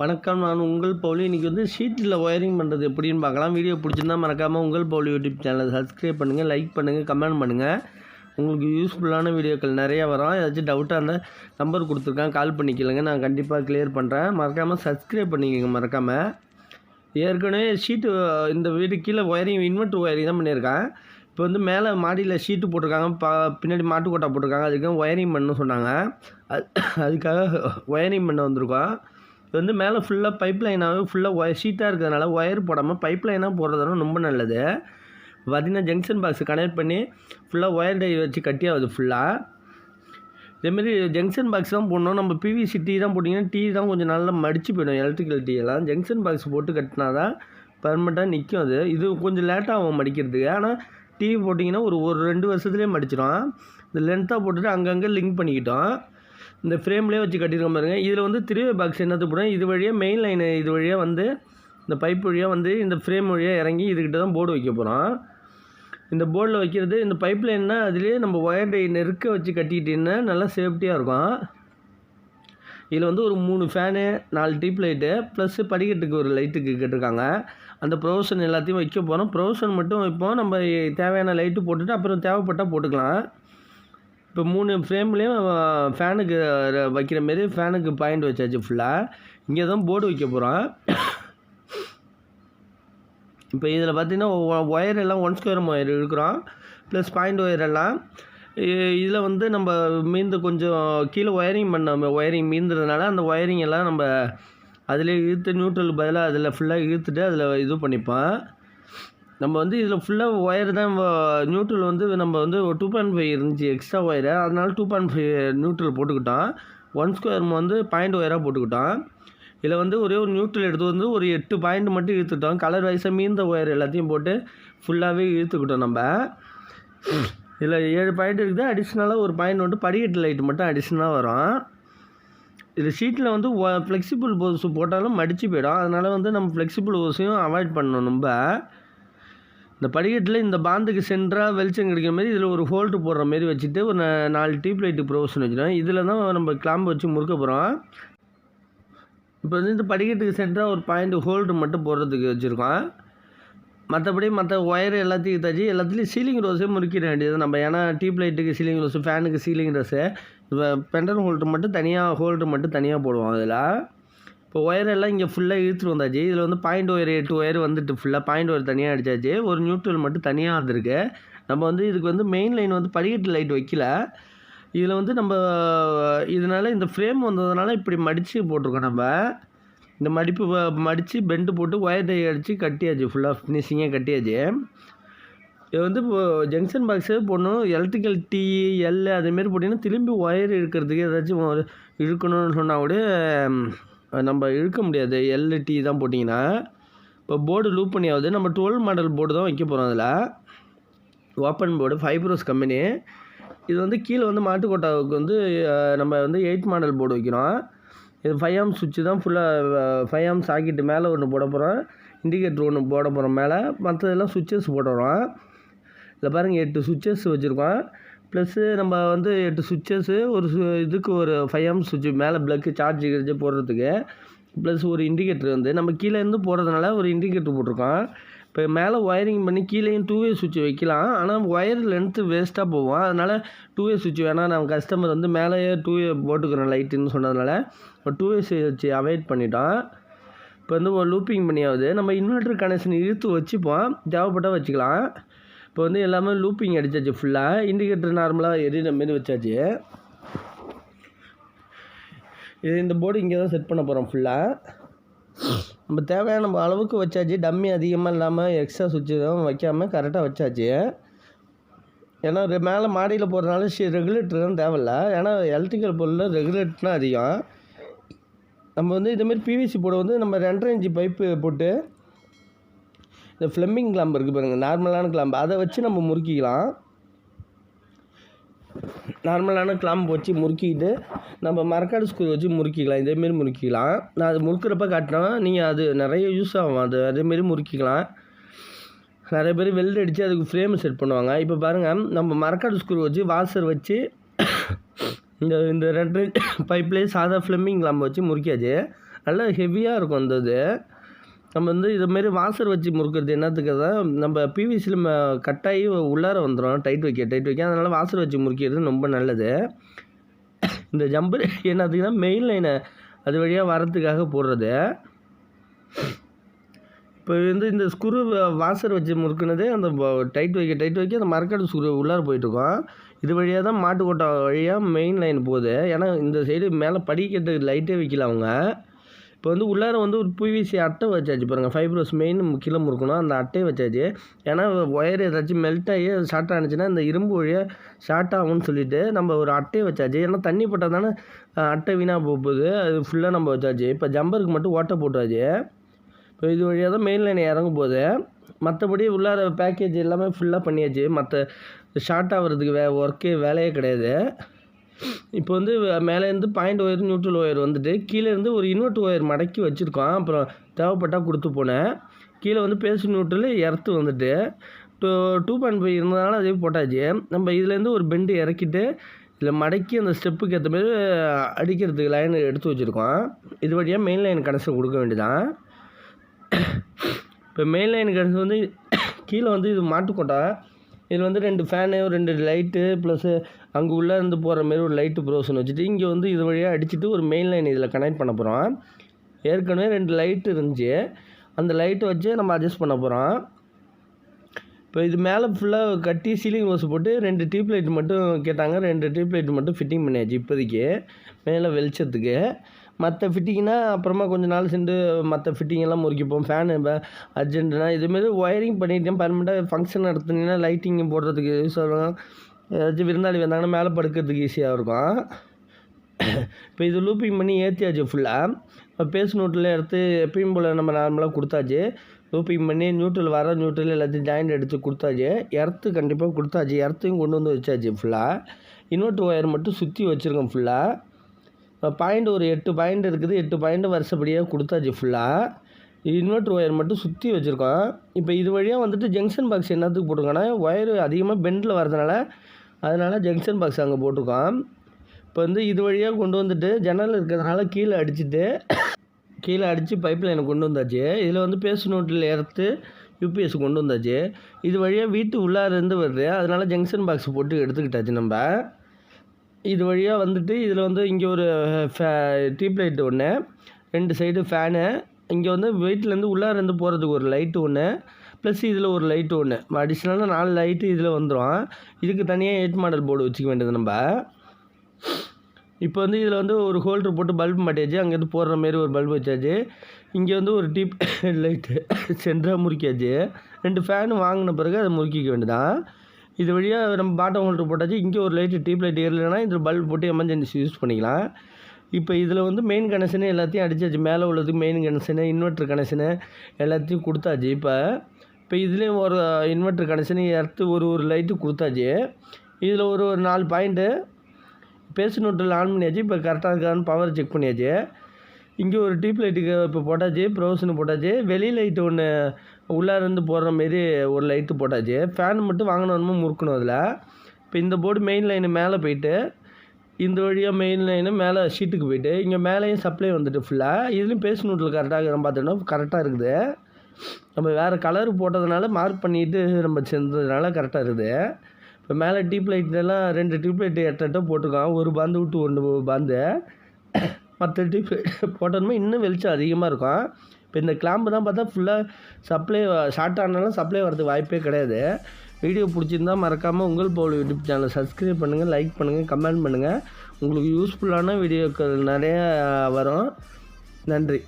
வணக்கம், நான் உங்கள் பவுலி. இன்றைக்கி வந்து ஷீட்டில் ஒயரிங் பண்ணுறது எப்படின்னு பார்க்கலாம். வீடியோ பிடிச்சிருந்தா மறக்காமல் உங்கள் பவுலி யூடியூப் சேனலை சப்ஸ்கிரைப் பண்ணுங்கள், லைக் பண்ணுங்கள், கமெண்ட் பண்ணுங்கள். உங்களுக்கு யூஸ்ஃபுல்லான வீடியோக்கள் நிறையா வரும். ஏதாச்சும் டவுட்டாக இருந்தால் நம்பர் கொடுத்துருக்கேன், கால் பண்ணிக்கலங்க, நான் கண்டிப்பாக கிளியர் பண்ணுறேன். மறக்காமல் சப்ஸ்கிரைப் பண்ணிக்கோங்க. மறக்காமல் ஏற்கனவே ஷீட்டு இந்த வீடு கீழே ஒயரிங் இன்வெர்ட்டர் ஒயரிங் தான் பண்ணியிருக்கேன். இப்போ வந்து மேலே மாடியில் ஷீட்டு போட்டிருக்காங்க, பின்னாடி மாட்டுக்கொட்டை போட்டிருக்காங்க. அதுக்காக ஒயரிங் பண்ணணும்னு சொன்னாங்க. அதுக்காக ஒயரிங் பண்ண வந்திருக்கோம். இது வந்து மேலே ஃபுல்லாக பைப் லைனாகவே ஃபுல்லாக ஷீட்டாக இருக்கிறதுனால ஒயர் போடாமல் பைப் லைனாக போடுறதுனா ரொம்ப நல்லது. பார்த்திங்கன்னா ஜங்ஷன் பாக்ஸ் கனெக்ட் பண்ணி ஃபுல்லாக ஒயர் டை வச்சு கட்டியாகுது ஃபுல்லாக. இதேமாரி ஜங்ஷன் பாக்ஸ் தான் போடணும். நம்ம பிவிசி டீ தான் போட்டிங்கன்னா டீ தான் கொஞ்சம் நல்லா மடித்து போயிடும். எலக்ட்ரிக்கல் டீ எல்லாம் ஜங்ஷன் பாக்ஸ் போட்டு கட்டினா தான் பர்மனெண்ட்டாக நிற்கும். இது கொஞ்சம் லேட்டாகும் மடிக்கிறதுக்கு. ஆனால் டீ போட்டிங்கன்னா ஒரு 2 வருஷத்துலேயே மடிச்சிடும். இந்த லென்த்தாக போட்டுட்டு அங்கங்கே லிங்க் பண்ணிக்கிட்டோம். இந்த ஃப்ரேம்லேயே வச்சு கட்டியிருக்க பாருங்க. இதில் வந்து 3-வே பாக்ஸ் என்னது போடுறேன், இது வழியாக மெயின் லைன் இது வழியாக வந்து இந்த பைப் வழியாக வந்து இந்த ஃப்ரேம் வழியாக இறங்கி இதுக்கிட்ட தான் போர்டு வைக்க போகிறோம். இந்த போர்டில் வைக்கிறது இந்த பைப் லைன்னா அதுலேயே நம்ம ஒயர் டை நெருக்க வச்சு கட்டிக்கிட்டிங்கன்னா நல்லா சேஃப்டியாக இருக்கும். இதில் வந்து ஒரு 3 ஃபேனு, 4 டியூப் லைட்டு ப்ளஸ் படிக்கட்டுக்கு ஒரு லைட்டுக்கு கேட்டிருக்காங்க. அந்த ப்ரொவிஷன் எல்லாத்தையும் வைக்க போகிறோம். ப்ரொவிஷன் மட்டும் வைப்போம். நம்ம தேவையான லைட்டு போட்டுட்டு அப்புறம் தேவைப்பட்டால் போட்டுக்கலாம். இப்போ 3 ஃப்ரேம்லேயும் ஃபேனுக்கு வைக்கிற மாரி ஃபேனுக்கு பாயிண்ட் வச்சாச்சு ஃபுல்லாக. இங்கே தான் போர்டு வைக்க போகிறோம். இப்போ இதில் பார்த்திங்கன்னா ஒயர் எல்லாம் 1 ஸ்கொயர் ஒயர் இருக்கிறோம், ப்ளஸ் பாயிண்ட் ஒயர் எல்லாம். இதில் வந்து நம்ம மீந்து கொஞ்சம் கீழே ஒயரிங் மீந்துறதுனால அந்த ஒயரிங் எல்லாம் நம்ம அதில் இழுத்து நியூட்ரலுக்கு பதிலாக அதில் ஃபுல்லாக இழுத்துட்டு அதில் இது பண்ணிப்போம். நம்ம வந்து இதில் ஃபுல்லாக ஒயர் தான். நியூட்ரல் வந்து நம்ம வந்து 2.5 இருந்துச்சு எக்ஸ்ட்ரா ஒயரு, அதனால 2.5 நியூட்ரல் போட்டுக்கிட்டோம். 1 ஸ்கொயர் வந்து பாயிண்ட் ஒயராக போட்டுக்கிட்டோம். இதில் வந்து ஒரே ஒரு நியூட்ரல் எடுத்து வந்து ஒரு 8 பாயிண்ட் மட்டும் இழுத்துட்டோம். கலர் வைஸாக மீந்த ஒயர் எல்லாத்தையும் போட்டு ஃபுல்லாகவே இழுத்துக்கிட்டோம். நம்ம இதில் 7 பாயிண்ட் இருக்குது. அடிஷ்னலாக ஒரு பாயிண்ட் வந்து படிக்கட்டு லைட் மட்டும் அடிஷ்னலாக வரும். இது ஷீட்டில் வந்து ஃப்ளெக்சிபிள் போஸ் போட்டாலும் மடித்து போயிடும். அதனால் வந்து நம்ம ஃப்ளெக்சிபிள் போஸையும் அவாய்ட் பண்ணணும். நம்ம இந்த படிக்கட்டில் இந்த பாந்துக்கு சென்டராக வெளிச்சம் கிடைக்கிற மாதிரி இதில் ஒரு ஹோல்டு போடுற மாரி வச்சுட்டு ஒரு 4 டியூப் லைட்டு ப்ரொவிஷன் வச்சுட்டோம். இதில் தான் நம்ம கிளாம்பு வச்சு முறுக்க போகிறோம். இப்போ வந்து இந்த படிக்கட்டுக்கு சென்டராக ஒரு பாயிண்ட் ஹோல்டு மட்டும் போடுறதுக்கு வச்சுருக்கோம். மற்றபடி மற்ற ஒயர் எல்லாத்தையும் தச்சு எல்லாத்துலேயும் சீலிங் ரோஸே முறுக்கிட வேண்டியது நம்ம. ஏன்னா டியூப் லைட்டுக்கு சீலிங் ரோஸு, ஃபேனுக்கு சீலிங் ரோஸு, பெண்டர் ஹோல்டு மட்டும் தனியாக போடுவோம். அதில் இப்போ ஒயர் எல்லாம் இங்கே ஃபுல்லாக இழுத்துட்டு வந்தாச்சு. இதில் வந்து பாயிண்ட் ஒயர் 8 ஒயர் வந்துட்டு ஃபுல்லாக பாயிண்ட் ஒயர் தனியாக அடித்தாச்சு. ஒரு நியூட்ரல் மட்டும் தனியாக வந்திருக்கு. நம்ம வந்து இதுக்கு வந்து மெயின் லைன் வந்து படிக்கட்டு லைட் வைக்கல. இதில் வந்து நம்ம இதனால் இந்த ஃப்ரேம் வந்ததுனால இப்படி மடித்து போட்டிருக்கோம். நம்ம இந்த மடித்து பெண்டு போட்டு ஒயர் டை அடித்து கட்டியாச்சு. ஃபுல்லாக ஃபினிஷிங்காக கட்டியாச்சு. இது வந்து இப்போது ஜங்ஷன் பாக்ஸே போடணும். எலக்ட்ரிக்கல் டீ அதேமாரி போட்டிங்கன்னா திரும்பி ஒயர் இழுக்கிறதுக்கு ஏதாச்சும் இழுக்கணும்னு சொன்னால் கூட நம்ம இழுக்க முடியாது. எல்டி தான் போட்டிங்கன்னா. இப்போ போர்டு லூப் பண்ணியாவது நம்ம 12 மாடல் போர்டு தான் வைக்க போகிறோம். அதில் ஓப்பன் போர்டு ஃபைப்ரோஸ் கம்பெனி. இது வந்து கீழே வந்து மாட்டுக்கொட்டாவுக்கு வந்து நம்ம வந்து 8 மாடல் போர்டு வைக்கிறோம். இது 5 ஆம் சுவிட்சு தான் ஃபுல்லாக 5 ஆம் சாக்கெட்டு மேலே ஒன்று போட போகிறோம், இண்டிகேட்டர் ஒன்று போட போகிறோம் மேலே. மற்றதெல்லாம் சுவிட்சஸ் போட்டுறோம். இதில் பாருங்கள் 8 சுவிட்சஸ் வச்சுருக்கோம். ப்ளஸ்ஸு நம்ம வந்து 8 சுவிட்சஸ்ஸு இதுக்கு ஒரு 5 ஆம் சுவிட்சு மேலே ப்ளக்கு சார்ஜ் போடுறதுக்கு, ப்ளஸ் ஒரு இண்டிகேட்டர் வந்து நம்ம கீழேருந்து போடுறதுனால ஒரு இண்டிகேட்டர் போட்டிருக்கோம். இப்போ மேலே ஒயரிங் பண்ணி கீழேயும் 2-வே சுவிட்ச் வைக்கலாம். ஆனால் ஒயர் லென்த்து வேஸ்ட்டாக போவோம். அதனால் 2-வே சுவிட்ச் வேணால் நம்ம கஸ்டமர் வந்து மேலேயே 2-வே போட்டுக்கிறோம் லைட்டுன்னு சொன்னதுனால 2-வே சுவிட்ச் அவாய்ட் பண்ணிட்டோம். இப்போ வந்து ஒரு லூப்பிங் பண்ணியாவது நம்ம இன்வெர்ட்டர் கனெக்ஷன் இழுத்து வச்சுப்போம், தேவைப்பட்டால் வச்சுக்கலாம். இப்போ வந்து எல்லாமே லூப்பிங் அடித்தாச்சு ஃபுல்லாக. இண்டிகேட்டர் நார்மலாக எரியிற மாரி வச்சாச்சு. இந்த போர்டு இங்கே தான் செட் பண்ண போகிறோம் ஃபுல்லாக. நம்ம தேவையான அளவுக்கு வச்சாச்சு. டம்மி அதிகமாக இல்லாமல் எக்ஸ்ட்ரா சுவிட்சு தான் வைக்காமல் கரெக்டாக வச்சாச்சு. ஏன்னா மேலே மாடியில் போகிறதுனால ரெகுலேட்டர் தான் தேவையில்ல. ஏன்னா எலக்ட்ரிக்கல் பொருளில் ரெகுலேட்டர்னால் அதிகம். நம்ம வந்து இதேமாரி பிவிசி போர்டு வந்து நம்ம 2.5 இன்ச்சு பைப்பு போட்டு இந்த ஃப்ளம்பிங் கிளாம்பு இருக்குது பாருங்கள், நார்மலான கிளாம்பு, அதை வச்சு நம்ம முறுக்கிக்கலாம். நார்மலான கிளாம்பு வச்சு முறுக்கிட்டு நம்ம மரக்காடு ஸ்க்ரூ வச்சு முறுக்கிக்கலாம். இதேமாரி முறுக்கிக்கலாம். நான் அது முறுக்கிறப்ப காட்டினேன், நீங்கள் அது நிறைய யூஸ் ஆகும். அதேமாரி முறுக்கிக்கலாம். நிறைய பேர் வெல்டு அடித்து அதுக்கு ஃப்ரேம் செட் பண்ணுவாங்க. இப்போ பாருங்கள் நம்ம மரக்காடு ஸ்க்ரூ வச்சு வாஷர் வச்சு இந்த 2 பைப்லேயே சாதா ஃப்ளம்பிங் கிளாம்பு வச்சு முறுக்கியாச்சு. நல்லா ஹெவியாக இருக்கும் அந்த இது. நம்ம வந்து இதுமாரி வாசர் வச்சு முறுக்கிறது என்னத்துக்கு தான் நம்ம பிவிசியில் கட்டாகி உள்ளார வந்துடும் டைட் வைக்க. அதனால் வாசர் வச்சு முறுக்கிறது ரொம்ப நல்லது. இந்த ஜம்பர் என்னத்துக்குன்னா மெயின் லைனை அது வழியாக வரத்துக்காக போடுறது. இப்போ வந்து இந்த ஸ்க்ரூ வாசர் வச்சு முறுக்குனது அந்த டைட் வைக்க அந்த மரக்காடு ஸ்க்ரூ உள்ளார போயிட்டுருக்கோம். இது வழியாக தான் மாட்டுக்கோட்டை வழியாக மெயின் லைன் போகுது. ஏன்னா இந்த சைடு மேலே படிக்கட்டு லைட்டே வைக்கல அவங்க. இப்போ வந்து உள்ளார வந்து ஒரு பிவிசி அட்டை வச்சாச்சு பாருங்கள். ஃபைப்ரோஸ் மெயின் கீழே முறுக்கணும் அந்த அட்டையை வச்சாச்சு. ஏன்னா ஒயர் ஏதாச்சும் மெல்ட் ஆகி ஷார்ட் ஆனிச்சுன்னா இந்த இரும்பு வழியாக ஷார்ட் ஆகும்னு சொல்லிவிட்டு நம்ம ஒரு அட்டையை வச்சாச்சு. ஏன்னா தண்ணி போட்டால் தானே அட்டை வீணாக போகுது. அது ஃபுல்லாக நம்ம வச்சாச்சு. இப்போ ஜம்பருக்கு மட்டும் ஓட்டை போட்டாச்சு. இப்போ இது வழியாக தான் மெயின் லைன் இறங்கும் போது மற்றபடி உள்ளார பேக்கேஜ் எல்லாமே ஃபுல்லாக பண்ணியாச்சு. மற்ற ஷார்ட் ஆகிறதுக்கு ஒர்க்கே வேலையே கிடையாது. இப்போ வந்து மேலேருந்து பாயிண்ட் ஒயர் நியூட்ரல் ஒயர் வந்துட்டு கீழேருந்து ஒரு இன்வெர்ட் ஒயர் மடக்கி வச்சுருக்கோம். அப்புறம் தேவைப்பட்டால் கொடுத்து போனேன். கீழே வந்து பேஸ் நியூட்ரல் எர்த்து வந்துட்டு 2.5 இருந்ததுனால அதே போட்டாச்சு. நம்ம இதுலேருந்து ஒரு பெண்டு இறக்கிட்டு இதில் மடக்கி அந்த ஸ்டெப்புக்கு ஏற்ற மாதிரி அடிக்கிறதுக்கு லைன் எடுத்து வச்சுருக்கோம். இது வழியாக மெயின் லைன் கனெக்ஷன் கொடுக்க வேண்டியதான். இப்போ மெயின் லைன் கனெக்ஷன் வந்து கீழே வந்து இது மாட்டுக்கோட்டை. இதில் வந்து 2 ஃபேனு 2 லைட்டு ப்ளஸ்ஸு அங்கே உள்ளே இருந்து போகிற மாரி ஒரு லைட்டு ப்ரோஷன் வச்சுட்டு இங்கே வந்து இது வழியாக அடிச்சுட்டு ஒரு மெயின் லைன் இதில் கனெக்ட் பண்ண போகிறோம். ஏற்கனவே 2 லைட்டு இருந்துச்சு. அந்த லைட்டை வச்சு நம்ம அட்ஜஸ்ட் பண்ண போகிறோம். இப்போ இது மேலே ஃபுல்லாக கட்டி சீலிங் ஓஸ் போட்டு 2 டியூப் லைட் மட்டும் கேட்டாங்க. 2 டியூப் லைட் மட்டும் ஃபிட்டிங் பண்ணியாச்சு இப்போதைக்கு மேலே வெளிச்சத்துக்கு. மற்ற ஃபிட்டிங்னா அப்புறமா கொஞ்சம் நாள் சென்று மற்ற ஃபிட்டிங்கெல்லாம் முறுக்கிப்போம். ஃபேனு அர்ஜென்ட்டுனா இதுமாரி ஒயரிங் பண்ணிட்டேன். பர்மனெண்ட்டாக ஃபங்க்ஷன் நடத்துனீங்கன்னா லைட்டிங் போடுறதுக்கு யூஸ் ஆகும். ஏதாச்சும் விருந்தாளி வந்தாங்கன்னா மேலே படுக்கிறதுக்கு ஈஸியாக இருக்கும். இப்போ இது லூப்பிங் பண்ணி ஏற்றியாச்சு ஃபுல்லாக. இப்போ பேஸ் நியூட்ரல் எடுத்து எப்பயும் போல் நம்ம நார்மலாக கொடுத்தாச்சு. லூப்பிங் பண்ணி நியூட்ரல் எல்லாத்தையும் ஜாயிண்ட் எடுத்து கொடுத்தாச்சு. எர்த்து கண்டிப்பாக கொடுத்தாச்சு. எர்த்தையும் கொண்டு வந்து வச்சாச்சு ஃபுல்லாக. இன்வெர்ட் ஒயர் மட்டும் சுற்றி வச்சுருக்கோம் ஃபுல்லாக. பாயிண்ட் ஒரு 8 பாயிண்ட் இருக்குது. 8 பாயிண்ட் வருஷப்படியாக கொடுத்தாச்சு ஃபுல்லாக. இன்வெர்ட் ஒயர் மட்டும் சுற்றி வச்சுருக்கோம். இப்போ இது வழியாக வந்துட்டு ஜங்ஷன் பாக்ஸ் என்னத்துக்கு போட்டிருக்கோன்னா ஒயர் அதிகமாக பெண்டில் வரதுனால அதனால் ஜங்ஷன் பாக்ஸ் அங்கே போட்டிருக்கோம். இப்போ வந்து இது வழியாக கொண்டு வந்துட்டு ஜன்னல் இருக்கிறதுனால கீழே அடித்து பைப் லைனை கொண்டு வந்தாச்சு. இதில் வந்து பேஸ் நோட்டில் எடுத்து யூபிஎஸ் கொண்டு வந்தாச்சு. இது வழியாக வீட்டு உள்ளாரேருந்து வருது. அதனால் ஜங்ஷன் பாக்ஸ் போட்டு எடுத்துக்கிட்டாச்சு நம்ம. இது வழியாக வந்துட்டு இதில் வந்து இங்கே ஒரு டியூப் லைட்டு ஒன்று, 2 சைடு ஃபேனு, இங்கே வந்து வீட்டிலேருந்து உள்ளாரேருந்து போகிறதுக்கு ஒரு லைட்டு ஒன்று, ப்ளஸ் இதில் ஒரு லைட்டு ஒன்று, அடிஷ்னலாக 4 லைட்டு இதில் வந்துடும். இதுக்கு தனியாக 8 மாடல் போர்டு வச்சுக்க வேண்டியது நம்ம. இப்போ வந்து இதில் வந்து ஒரு ஹோல்டர் போட்டு பல்பு மாட்டியாச்சு. அங்கேருந்து போடுற மாரி ஒரு பல்பு வச்சாச்சு. இங்கே வந்து ஒரு டியூப் லைட்டு சென்டராக முறுக்கியாச்சு. 2 ஃபேனு வாங்கின பிறகு அதை முறுக்கிக்க வேண்டியதான். இது வழியாக நம்ம பாட்டம் ஹோல்டர் போட்டாச்சு. இங்கே ஒரு லைட்டு டியூப் லைட் ஏறலைன்னா இதில் பல்பு போட்டு எமர்ஜென்சி யூஸ் பண்ணிக்கலாம். இப்போ இதில் வந்து மெயின் கனெக்ஷனு எல்லாத்தையும் அடிச்சாச்சு. மேலே உள்ளதுக்கு மெயின் கனெக்ஷனு, இன்வெர்ட்ரு கனெக்ஷனு எல்லாத்தையும் கொடுத்தாச்சு. இப்போ இதுலேயும் ஒரு இன்வெர்ட்ரு கனெக்ஷனு எடுத்து ஒரு லைட்டு கொடுத்தாச்சு. இதில் ஒரு 4 பாயிண்ட்டு பேஸ் நோட்டில் ஆன் பண்ணியாச்சு. இப்போ கரெக்டாக இருக்கான்னு பவர் செக் பண்ணியாச்சு. இங்கே ஒரு டியூப் லைட்டுக்கு இப்போ போட்டாச்சு, ப்ரௌசனு போட்டாச்சு. வெளி லைட்டு ஒன்று உள்ளாரேருந்து போடுற மாரி ஒரு லைட்டு போட்டாச்சு. ஃபேன் மட்டும் வாங்கினோன்னு முறுக்கணும் அதில். இப்போ இந்த போர்டு மெயின் லைனு மேலே போயிட்டு இந்த வழியாக மெயின் லைனு மேலே ஷீட்டுக்கு போயிட்டு இங்கே மேலேயும் சப்ளை வந்துட்டு ஃபுல்லாக. இதுலேயும் பேஸ் நோட்டில் கரெக்டாக நம்ம பார்த்தோன்னா கரெக்டாக இருக்குது. நம்ம வேறு கலர் போட்டதுனால மார்க் பண்ணிவிட்டு நம்ம செஞ்சதுனால கரெக்டாக இருக்குது. இப்போ மேலே டியூப் லைட்லாம் 2 டியூப் லைட்டு 8 போட்டிருக்கோம். ஒரு பாந்து விட்டு 1 பாந்து. மற்ற டியூப் லைட் போட்டோம்னா இன்னும் வெளிச்சம் அதிகமாக இருக்கும். இப்போ இந்த கிளாம்பு தான் பார்த்தா ஃபுல்லாக சப்ளை ஷார்ட் ஆனாலும் சப்ளை வரதுக்கு வாய்ப்பே கிடையாது. வீடியோ பிடிச்சிருந்தா மறக்காமல் உங்கள் பவுல் யூடியூப் சேனலை சப்ஸ்கிரைப் பண்ணுங்கள், லைக் பண்ணுங்கள், கமெண்ட் பண்ணுங்கள். உங்களுக்கு யூஸ்ஃபுல்லான வீடியோக்கள் நிறையா வரும். நன்றி.